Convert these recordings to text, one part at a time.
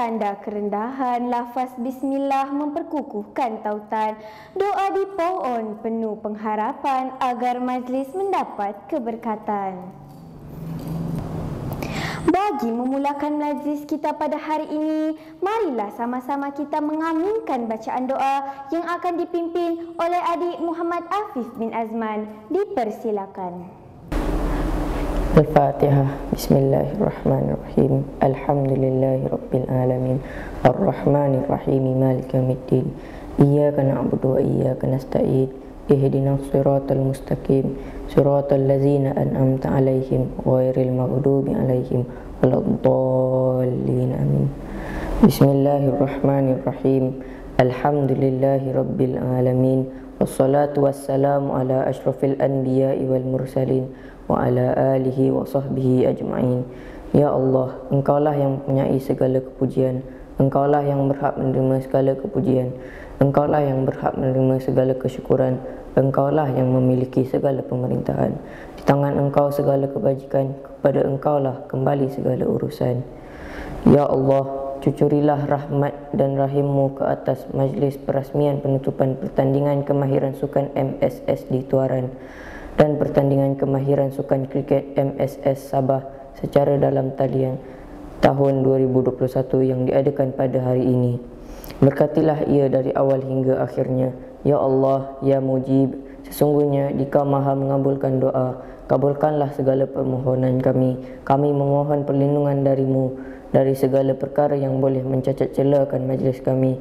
tanda kerendahan, lafaz bismillah memperkukuhkan tautan. Doa di pohon penuh pengharapan agar majlis mendapat keberkatan. Bagi memulakan majlis kita pada hari ini, marilah sama-sama kita mengaminkan bacaan doa yang akan dipimpin oleh adik Muhammad Afif bin Azman. Dipersilakan. Al-Fatihah. Bismillahirrahmanirrahim. Alhamdulillahirabbil alamin. Ar-Rahmanirrahim. Maliki yaumiddin. Iyyaka na'budu wa iyyaka nasta'in. Ihdinas siratal mustaqim. Siratal ladzina an'amta 'alaihim ghairil maghdubi 'alaihim waladdallin. Amin. Bismillahirrahmanirrahim. Alhamdulillahirabbil alamin. Wassalatu wassalamu ala asyrafil anbiya'i wal mursalin wa ala alihi wa sahbihi ajma'in. Ya Allah, Engkaulah yang mempunyai segala kepujian, Engkaulah yang berhak menerima segala kepujian, Engkaulah yang berhak menerima segala kesyukuran, Engkaulah yang memiliki segala pemerintahan. Di tangan Engkau segala kebajikan, kepada Engkaulah kembali segala urusan. Ya Allah, cucurilah rahmat dan rahim-Mu ke atas majlis perasmian penutupan pertandingan kemahiran sukan MSS di Tuaran dan pertandingan kemahiran sukan kriket MSS Sabah secara dalam talian tahun 2021 yang diadakan pada hari ini. Berkatilah ia dari awal hingga akhirnya. Ya Allah, Ya Mujib, sesungguhnya Dikau Maha mengabulkan doa. Kabulkanlah segala permohonan kami. Kami memohon perlindungan dari-Mu dari segala perkara yang boleh mencacat celakan majlis kami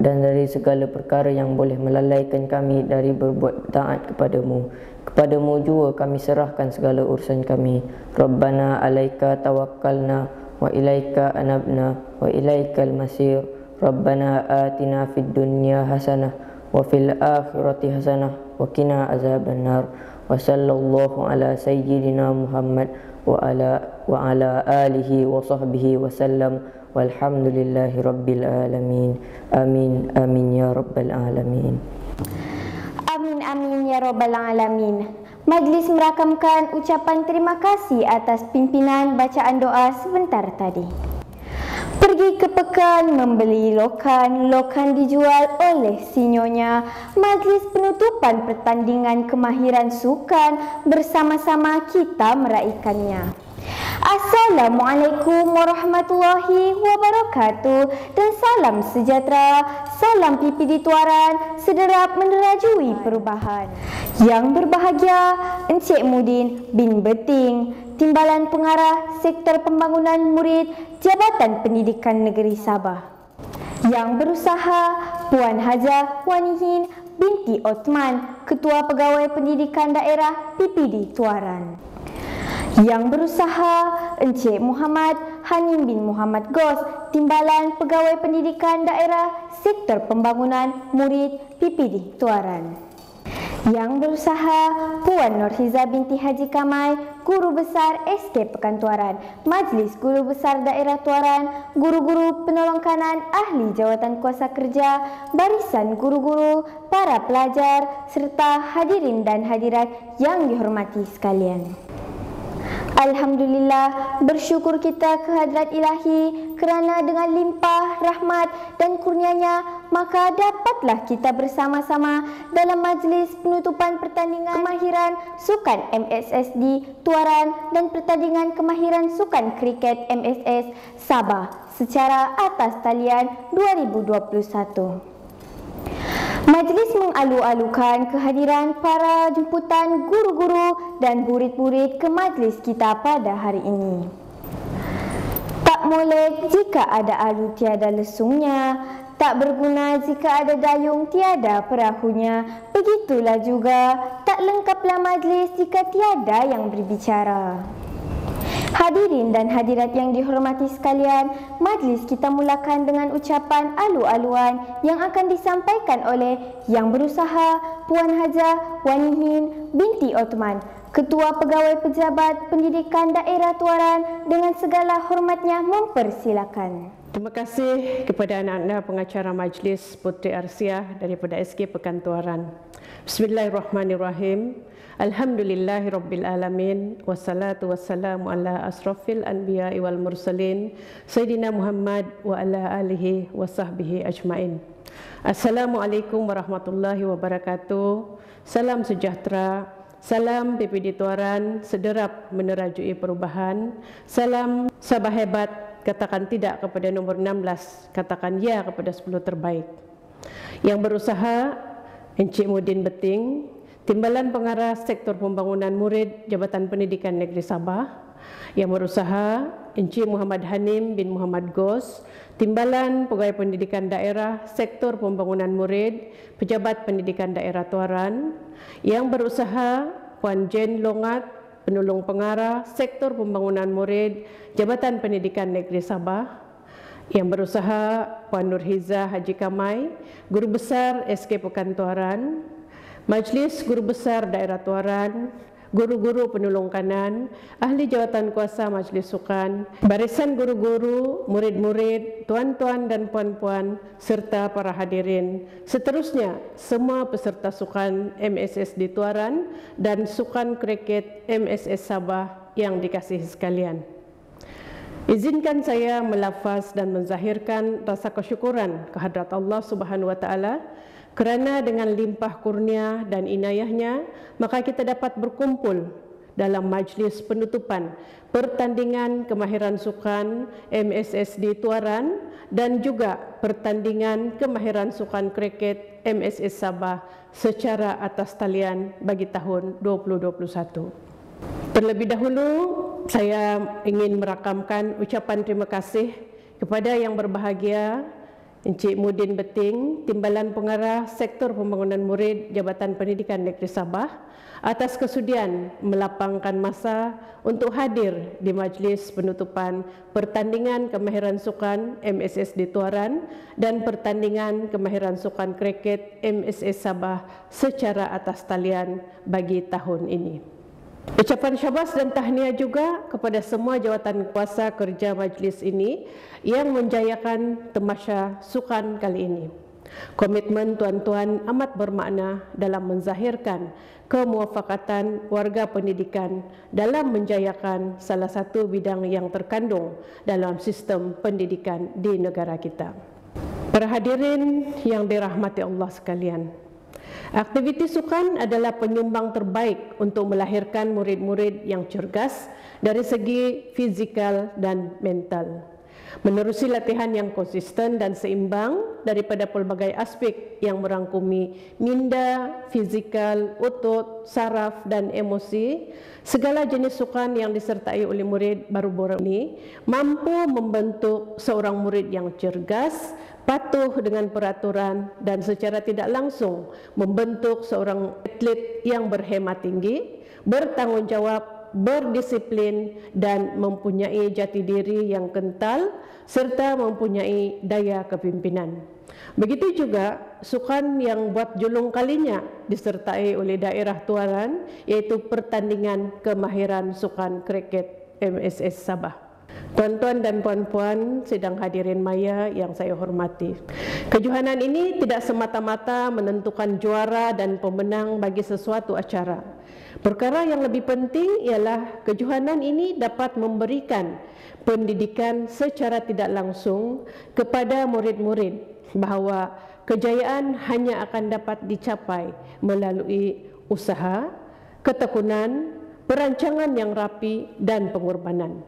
dan dari segala perkara yang boleh melalaikan kami dari berbuat taat kepadamu. Kepadamu jua kami serahkan segala urusan kami. Rabbana alaika tawakkalna wa ilaika anabna wa ilaikal masir. Rabbana atina fid dunya hasanah wa fil akhirati hasanah wa qina azabannar. Wa sallallahu ala sayyidina Muhammad wa ala alihi wa sahbihi wa sallam. Walhamdulillahi rabbil alamin. Amin amin ya rabbal alamin. Amin amin ya rabbal alamin. Majlis merakamkan ucapan terima kasih atas pimpinan bacaan doa sebentar tadi. Pergi ke pekan membeli lokan, lokan dijual oleh sinyonya. Majlis penutupan pertandingan kemahiran sukan bersama-sama kita meraihkannya. Assalamualaikum warahmatullahi wabarakatuh dan salam sejahtera, salam pipi di Tuaran, sederap menerajui perubahan. Yang berbahagia Encik Mudin bin Beting, Timbalan Pengarah Sektor Pembangunan Murid Jabatan Pendidikan Negeri Sabah. Yang berusaha Puan Hajah Wanihin binti Othman, Ketua Pegawai Pendidikan Daerah PPD Tuaran. Yang berusaha Encik Muhammad Hanim bin Muhammad Gos, Timbalan Pegawai Pendidikan Daerah Sektor Pembangunan Murid PPD Tuaran. Yang berusaha Puan Nurhiza binti Haji Kamai, Guru Besar SK Pekan Tuaran, Majlis Guru Besar Daerah Tuaran, guru-guru penolong kanan ahli jawatan kuasa kerja, barisan guru-guru, para pelajar, serta hadirin dan hadirat yang dihormati sekalian. Alhamdulillah, bersyukur kita kehadrat ilahi kerana dengan limpah rahmat dan kurnianya maka dapatlah kita bersama-sama dalam majlis penutupan pertandingan kemahiran sukan MSS di Tuaran dan pertandingan kemahiran sukan kriket MSS Sabah secara atas talian 2021. Majlis mengalu-alukan kehadiran para jemputan guru-guru dan murid-murid ke majlis kita pada hari ini. Tak molek jika ada alu tiada lesungnya, tak berguna jika ada dayung tiada perahunya. Begitulah juga tak lengkaplah majlis jika tiada yang berbicara. Hadirin dan hadirat yang dihormati sekalian, majlis kita mulakan dengan ucapan alu-aluan yang akan disampaikan oleh Yang Berusaha Puan Hajah Wanihin binti Othman, Ketua Pegawai Pejabat Pendidikan Daerah Tuaran, dengan segala hormatnya mempersilakan. Terima kasih kepada anak-anak pengacara Majlis Puteri Arsiah daripada SK Perkantoran. Bismillahirrahmanirrahim. Alhamdulillahirabbil alamin wassalatu wassalamu ala asrafil anbiya'i wal mursalin sayyidina Muhammad wa ala alihi wa sahbihi ajmain. Assalamualaikum warahmatullahi wabarakatuh. Salam sejahtera, salam PPD Tuaran sederap menerajui perubahan. Salam Sabah hebat, katakan tidak kepada nombor 16, katakan ya kepada 10 terbaik. Yang berusaha Encik Mudin Beting, Timbalan Pengarah Sektor Pembangunan Murid Jabatan Pendidikan Negeri Sabah. Yang berusaha Encik Muhammad Hanim bin Muhammad Gos, Timbalan Pegawai Pendidikan Daerah Sektor Pembangunan Murid Pejabat Pendidikan Daerah Tuaran. Yang berusaha Puan Jen Longat, Penolong Pengarah Sektor Pembangunan Murid Jabatan Pendidikan Negeri Sabah. Yang berusaha Puan Nurhiza Haji Kamai, Guru Besar SK Perkantoran, Majlis Guru Besar Daerah Tuaran, guru-guru penolong kanan, ahli jawatan kuasa Majlis Sukan, barisan guru-guru, murid-murid, tuan-tuan dan puan-puan, serta para hadirin. Seterusnya, semua peserta sukan MSS di Tuaran dan sukan kriket MSS Sabah yang dikasihi sekalian. Izinkan saya melafaz dan menzahirkan rasa kesyukuran kehadrat Allah Subhanahu wa taala kerana dengan limpah kurnia dan inayahnya maka kita dapat berkumpul dalam majlis penutupan pertandingan kemahiran sukan MSS di Tuaran dan juga pertandingan kemahiran sukan kriket MSS Sabah secara atas talian bagi tahun 2021. Terlebih dahulu, saya ingin merakamkan ucapan terima kasih kepada yang berbahagia Encik Mudin Beting, Timbalan Pengarah Sektor Pembangunan Murid Jabatan Pendidikan Negeri Sabah atas kesudian melapangkan masa untuk hadir di majlis penutupan pertandingan kemahiran sukan MSS di Tuaran dan pertandingan kemahiran sukan kriket MSS Sabah secara atas talian bagi tahun ini. Ucapan syabas dan tahniah juga kepada semua jawatan kuasa kerja majlis ini yang menjayakan tamasya sukan kali ini. Komitmen tuan-tuan amat bermakna dalam menzahirkan kemuafakatan warga pendidikan dalam menjayakan salah satu bidang yang terkandung dalam sistem pendidikan di negara kita. Para hadirin yang dirahmati Allah sekalian, aktiviti sukan adalah penyumbang terbaik untuk melahirkan murid-murid yang cergas dari segi fizikal dan mental. Menerusi latihan yang konsisten dan seimbang daripada pelbagai aspek yang merangkumi minda, fizikal, otot, saraf dan emosi, segala jenis sukan yang disertai oleh murid baru-baru ini mampu membentuk seorang murid yang cergas, patuh dengan peraturan dan secara tidak langsung membentuk seorang atlet yang berhemat tinggi, bertanggungjawab, berdisiplin dan mempunyai jati diri yang kental serta mempunyai daya kepimpinan. Begitu juga sukan yang buat julung kalinya disertai oleh daerah Tuaran, iaitu pertandingan kemahiran sukan kriket MSS Sabah. Tuan-tuan dan puan-puan sidang hadirin maya yang saya hormati, kejohanan ini tidak semata-mata menentukan juara dan pemenang bagi sesuatu acara. Perkara yang lebih penting ialah kejohanan ini dapat memberikan pendidikan secara tidak langsung kepada murid-murid bahawa kejayaan hanya akan dapat dicapai melalui usaha, ketekunan, perancangan yang rapi dan pengorbanan.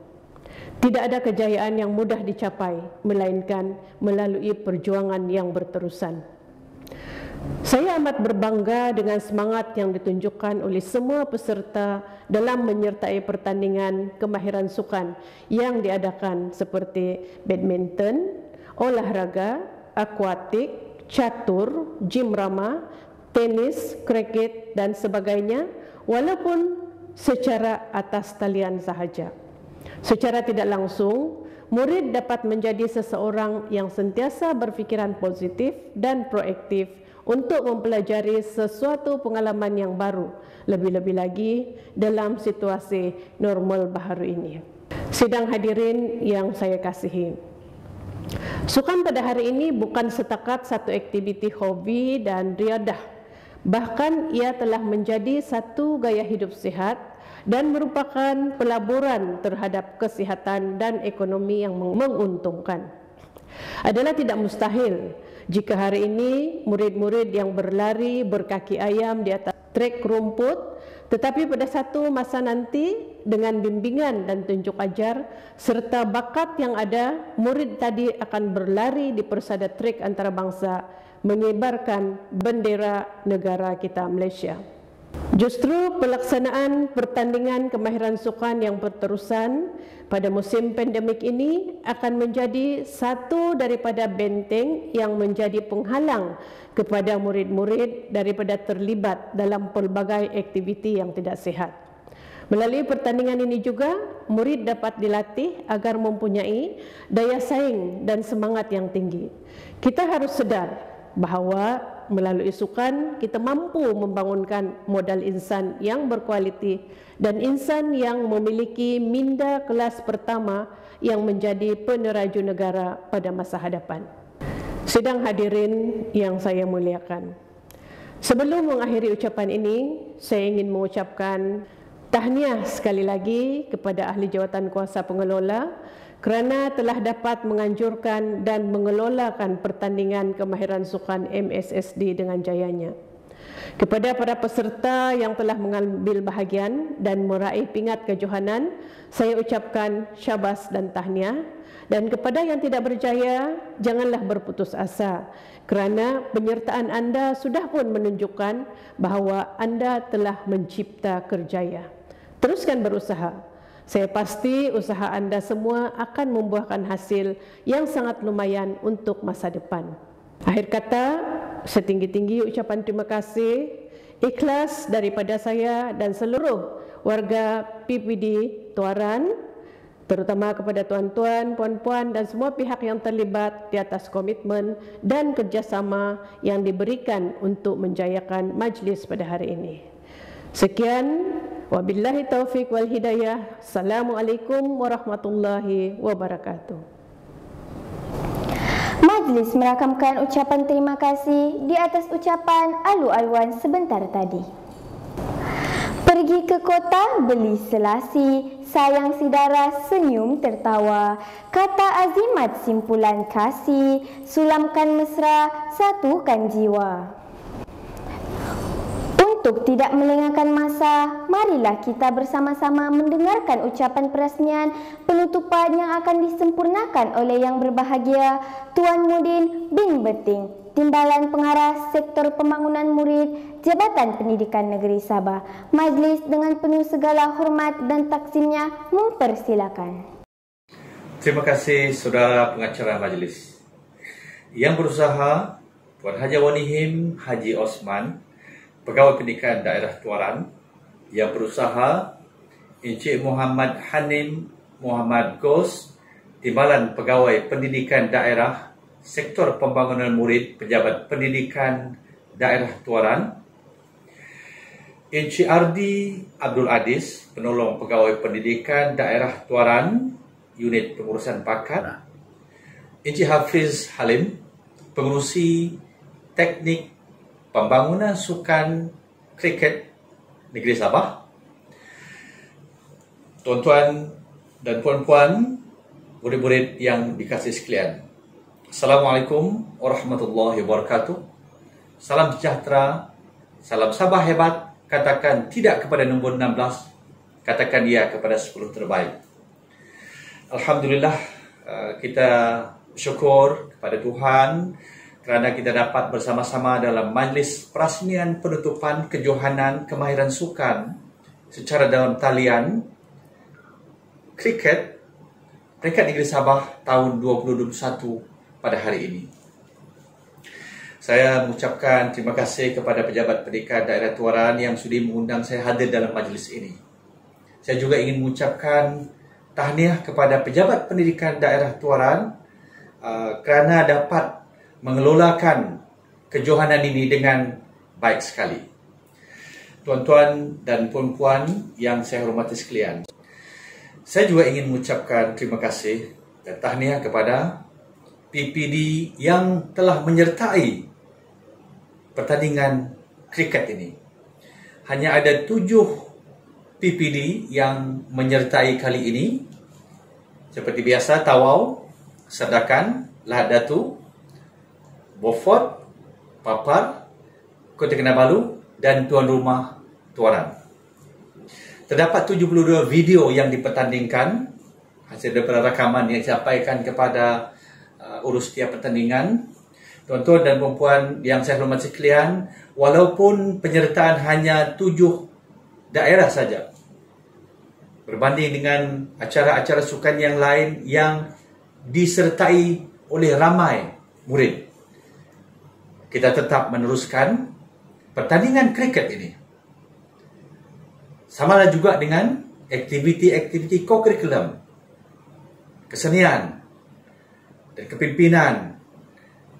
Tidak ada kejayaan yang mudah dicapai, melainkan melalui perjuangan yang berterusan. Saya amat berbangga dengan semangat yang ditunjukkan oleh semua peserta dalam menyertai pertandingan kemahiran sukan yang diadakan seperti badminton, olahraga, akuatik, catur, gym rama, tenis, kriket dan sebagainya, walaupun secara atas talian sahaja. Secara tidak langsung, murid dapat menjadi seseorang yang sentiasa berfikiran positif dan proaktif untuk mempelajari sesuatu pengalaman yang baru, lebih-lebih lagi dalam situasi normal baharu ini. Sidang hadirin yang saya kasihi, Sukan pada hari ini bukan setakat satu aktiviti hobi dan riadah. Bahkan ia telah menjadi satu gaya hidup sihat dan merupakan pelaburan terhadap kesihatan dan ekonomi yang menguntungkan. Adalah tidak mustahil jika hari ini murid-murid yang berlari berkaki ayam di atas trek rumput, tetapi pada satu masa nanti dengan bimbingan dan tunjuk ajar serta bakat yang ada, murid tadi akan berlari di persada trek antarabangsa mengibarkan bendera negara kita Malaysia. Justru pelaksanaan pertandingan kemahiran sukan yang berterusan pada musim pandemik ini akan menjadi satu daripada benteng yang menjadi penghalang kepada murid-murid daripada terlibat dalam pelbagai aktiviti yang tidak sihat. Melalui pertandingan ini juga, murid dapat dilatih agar mempunyai daya saing dan semangat yang tinggi. Kita harus sedar bahawa melalui sukan kita mampu membangunkan modal insan yang berkualiti dan insan yang memiliki minda kelas pertama yang menjadi peneraju negara pada masa hadapan. Sidang hadirin yang saya muliakan, sebelum mengakhiri ucapan ini, saya ingin mengucapkan tahniah sekali lagi kepada ahli jawatan kuasa pengelola kerana telah dapat menganjurkan dan mengelolakan pertandingan kemahiran sukan MSSD dengan jayanya. Kepada para peserta yang telah mengambil bahagian dan meraih pingat kejohanan, saya ucapkan syabas dan tahniah. Dan kepada yang tidak berjaya, janganlah berputus asa kerana penyertaan anda sudah pun menunjukkan bahawa anda telah mencipta kerjaya. Teruskan berusaha. Saya pasti usaha anda semua akan membuahkan hasil yang sangat lumayan untuk masa depan. Akhir kata, setinggi-tinggi ucapan terima kasih, ikhlas daripada saya dan seluruh warga PPD Tuaran, terutama kepada tuan-tuan, puan-puan dan semua pihak yang terlibat di atas komitmen dan kerjasama yang diberikan untuk menjayakan majlis pada hari ini. Sekian, wabillahi taufiq wal hidayah. Assalamualaikum warahmatullahi wabarakatuh. Majlis merakamkan ucapan terima kasih di atas ucapan alu-aluan sebentar tadi. Pergi ke kota beli selasi, sayang si darah senyum tertawa, kata azimat simpulan kasih, sulamkan mesra, satukan jiwa. Untuk tidak melengahkan masa, marilah kita bersama-sama mendengarkan ucapan peresmian penutupan yang akan disempurnakan oleh Yang Berbahagia Tuan Mudin bin Beting, Timbalan Pengarah Sektor Pembangunan Murid Jabatan Pendidikan Negeri Sabah. Majlis dengan penuh segala hormat dan takzimnya mempersilakan. Terima kasih saudara pengacara majlis. Yang berusaha Tuan Haji Wanihim Haji Osman, Pegawai Pendidikan Daerah Tuaran. Yang berusaha Encik Muhammad Hanim Muhammad Gos, Timbalan Pegawai Pendidikan Daerah Sektor Pembangunan Murid Pejabat Pendidikan Daerah Tuaran. Encik Ardi Abdul Adis, Penolong Pegawai Pendidikan Daerah Tuaran, Unit Pengurusan Pakat. Encik Hafiz Halim, Pengurusi Teknik Pembangunan Sukan Kriket Negeri Sabah. Tuan-tuan dan puan-puan, murid-murid yang dikasihi sekalian, Assalamualaikum warahmatullahi wabarakatuh. Salam sejahtera, salam Sabah hebat. Katakan tidak kepada nombor 16, katakan ya kepada 10 terbaik. Alhamdulillah, kita bersyukur kepada Tuhan kerana kita dapat bersama-sama dalam majlis perasmian penutupan kejohanan kemahiran sukan secara dalam talian kriket peringkat Negeri Sabah tahun 2021 pada hari ini. Saya mengucapkan terima kasih kepada pejabat pendidikan daerah Tuaran yang sudi mengundang saya hadir dalam majlis ini. Saya juga ingin mengucapkan tahniah kepada pejabat pendidikan daerah Tuaran kerana dapat mengelolakan kejohanan ini dengan baik sekali. Tuan-tuan dan puan-puan yang saya hormati sekalian, saya juga ingin mengucapkan terima kasih dan tahniah kepada PPD yang telah menyertai pertandingan kriket ini. Hanya ada 7 PPD yang menyertai kali ini. Seperti biasa, Tawau, Serdakan, Lahad Datu, Beaufort, Papar, Kota Kinabalu dan tuan rumah Tuaran. Terdapat 72 video yang dipertandingkan hasil daripada rakaman yang disampaikan kepada urus setiap pertandingan. Tuan-tuan dan puan-puan yang saya hormati sekalian, walaupun penyertaan hanya 7 daerah saja, berbanding dengan acara-acara sukan yang lain yang disertai oleh ramai murid, kita tetap meneruskan pertandingan kriket ini. Sama juga dengan aktiviti-aktiviti co-curriculum, kesenian dan kepimpinan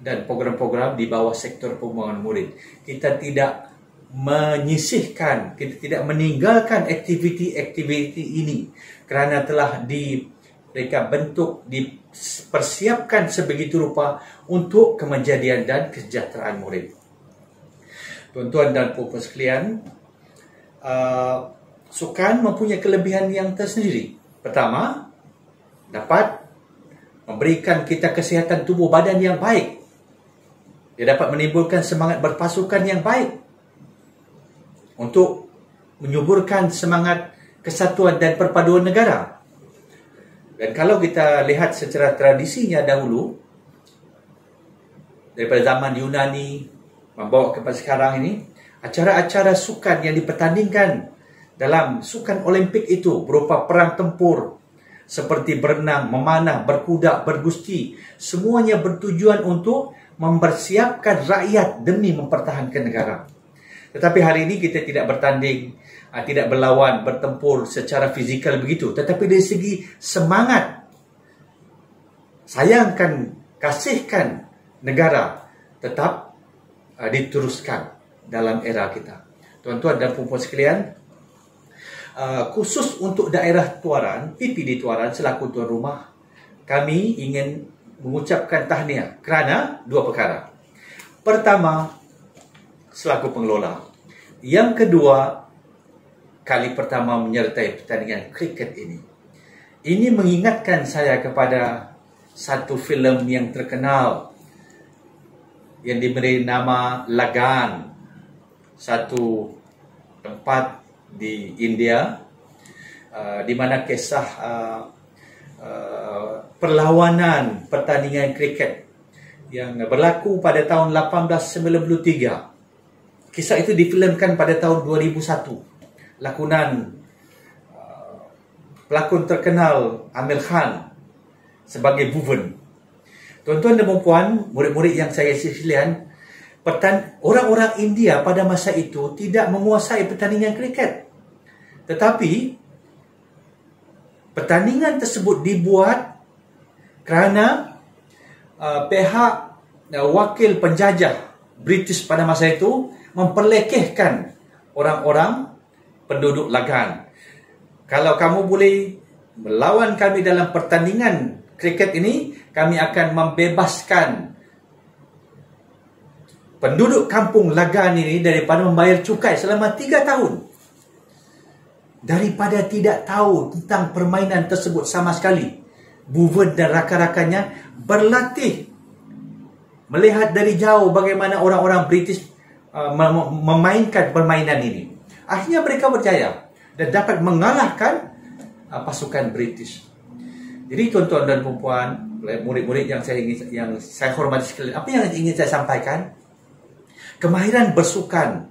dan program-program di bawah sektor pembangunan murid. Kita tidak menyisihkan, kita tidak meninggalkan aktiviti-aktiviti ini kerana telah mereka bentuk, dipersiapkan sebegitu rupa untuk kemajadian dan kesejahteraan murid. Tuan-tuan dan puan-puan sekalian, sukan mempunyai kelebihan yang tersendiri. Pertama, dapat memberikan kita kesihatan tubuh badan yang baik. Dia dapat menimbulkan semangat berpasukan yang baik untuk menyuburkan semangat kesatuan dan perpaduan negara. Dan kalau kita lihat secara tradisinya dahulu, daripada zaman Yunani membawa kepada sekarang ini, acara-acara sukan yang dipertandingkan dalam sukan Olimpik itu berupa perang tempur seperti berenang, memanah, berkuda, bergusti, semuanya bertujuan untuk mempersiapkan rakyat demi mempertahankan negara. Tetapi hari ini kita tidak bertanding, tidak berlawan, bertempur secara fizikal begitu. Tetapi dari segi semangat, sayangkan, kasihkan negara, tetap diteruskan dalam era kita. Tuan-tuan dan puan-puan sekalian, khusus untuk daerah Tuaran, PPD Tuaran selaku tuan rumah, kami ingin mengucapkan tahniah kerana 2 perkara. Pertama, selaku pengelola. Yang kedua, kali pertama menyertai pertandingan kriket ini. Ini mengingatkan saya kepada satu filem yang terkenal yang diberi nama Lagan, satu tempat di India, di mana kisah perlawanan pertandingan kriket yang berlaku pada tahun 1893. Kisah itu difilmkan pada tahun 2001. Lakonan pelakon terkenal Amir Khan sebagai Bhuvan. Tuan-tuan dan puan-puan, murid-murid yang saya kasih sekalian, orang-orang India pada masa itu tidak menguasai pertandingan kriket. Tetapi pertandingan tersebut dibuat kerana pihak wakil penjajah British pada masa itu memperlekehkan orang-orang penduduk Lagan. Kalau kamu boleh melawan kami dalam pertandingan kriket ini, kami akan membebaskan penduduk kampung Lagan ini daripada membayar cukai selama 3 tahun. Daripada tidak tahu tentang permainan tersebut sama sekali, Bhuvan dan rakan-rakannya berlatih melihat dari jauh bagaimana orang-orang British memainkan permainan ini. Akhirnya mereka berjaya dan dapat mengalahkan pasukan British. Jadi tuan-tuan dan puan-puan, murid-murid yang saya hormati sekalian, apa yang ingin saya sampaikan? Kemahiran bersukan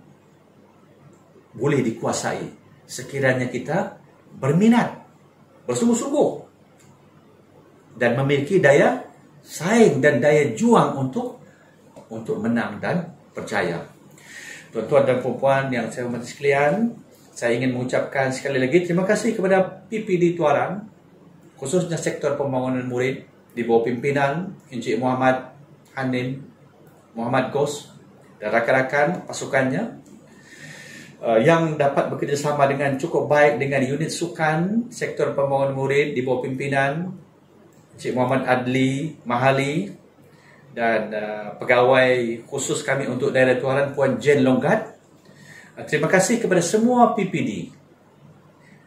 boleh dikuasai sekiranya kita berminat, bersungguh-sungguh dan memiliki daya saing dan daya juang untuk menang dan percaya. Tuan-tuan dan puan-puan yang saya hormati sekalian, saya ingin mengucapkan sekali lagi terima kasih kepada PPD Tuaran, khususnya sektor pembangunan murid di bawah pimpinan Encik Muhammad Hanin, Muhammad Gos dan rakan-rakan pasukannya yang dapat bekerjasama dengan cukup baik dengan unit sukan sektor pembangunan murid di bawah pimpinan Encik Muhammad Adli Mahali dan pegawai khusus kami untuk daerah Tuaran Puan Jen Longgat. Terima kasih kepada semua PPD.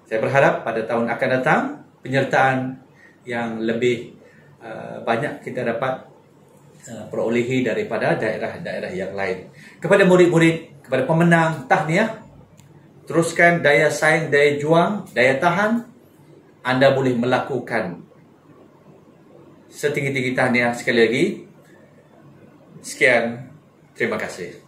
Saya berharap pada tahun akan datang penyertaan yang lebih banyak kita dapat perolehi daripada daerah-daerah yang lain. Kepada murid-murid, kepada pemenang tahniah, teruskan daya saing, daya juang, daya tahan. Anda boleh melakukan setinggi-tinggi tahniah sekali lagi. Sekian, terima kasih.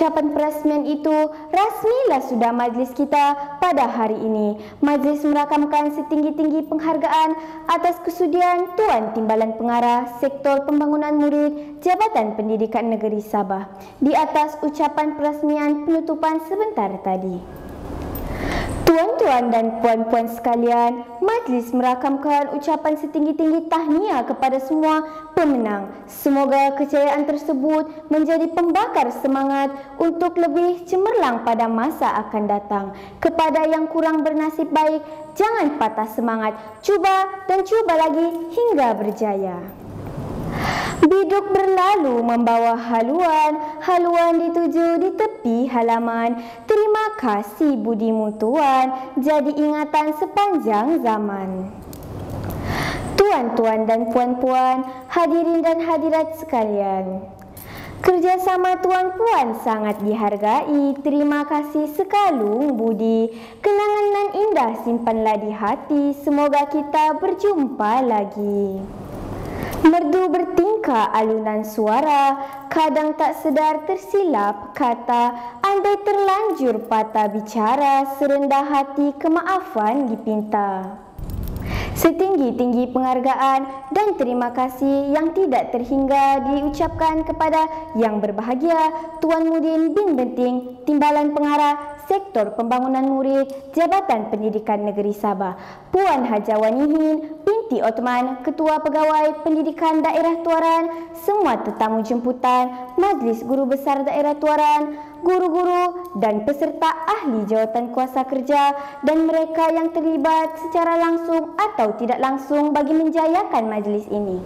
ucapan perasmian itu, rasmilah sudah majlis kita pada hari ini. Majlis merakamkan setinggi-tinggi penghargaan atas kesudian Tuan Timbalan Pengarah Sektor Pembangunan Murid Jabatan Pendidikan Negeri Sabah di atas ucapan perasmian penutupan sebentar tadi. Tuan-tuan dan puan-puan sekalian, majlis merakamkan ucapan setinggi-tinggi tahniah kepada semua pemenang. Semoga kejayaan tersebut menjadi pembakar semangat untuk lebih cemerlang pada masa akan datang. Kepada yang kurang bernasib baik, jangan patah semangat. Cuba dan cuba lagi hingga berjaya. Biduk berlalu membawa haluan, haluan dituju di tepi halaman. Terima kasih budimu Tuan, jadi ingatan sepanjang zaman. Tuan-tuan dan puan-puan, hadirin dan hadirat sekalian, kerjasama tuan-puan sangat dihargai. Terima kasih sekalung budi. Kenangan nan indah simpanlah di hati. Semoga kita berjumpa lagi. Merdu bertingkah alunan suara, kadang tak sedar tersilap kata. Andai terlanjur patah bicara, serendah hati kemaafan dipinta. Setinggi-tinggi penghargaan dan terima kasih yang tidak terhingga diucapkan kepada yang berbahagia Tuan Mudin bin Benting, Timbalan Pengarah Sektor Pembangunan Murid Jabatan Pendidikan Negeri Sabah, Puan Haja Wanihin binti Othman, Ketua Pegawai Pendidikan Daerah Tuaran, semua tetamu jemputan, Majlis Guru Besar Daerah Tuaran, guru-guru dan peserta ahli jawatan kuasa kerja dan mereka yang terlibat secara langsung atau tidak langsung bagi menjayakan majlis ini.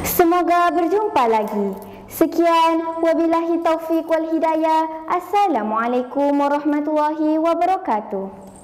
Semoga berjumpa lagi. Sekian, wabillahi taufiq wal hidayah. Assalamualaikum warahmatullahi wabarakatuh.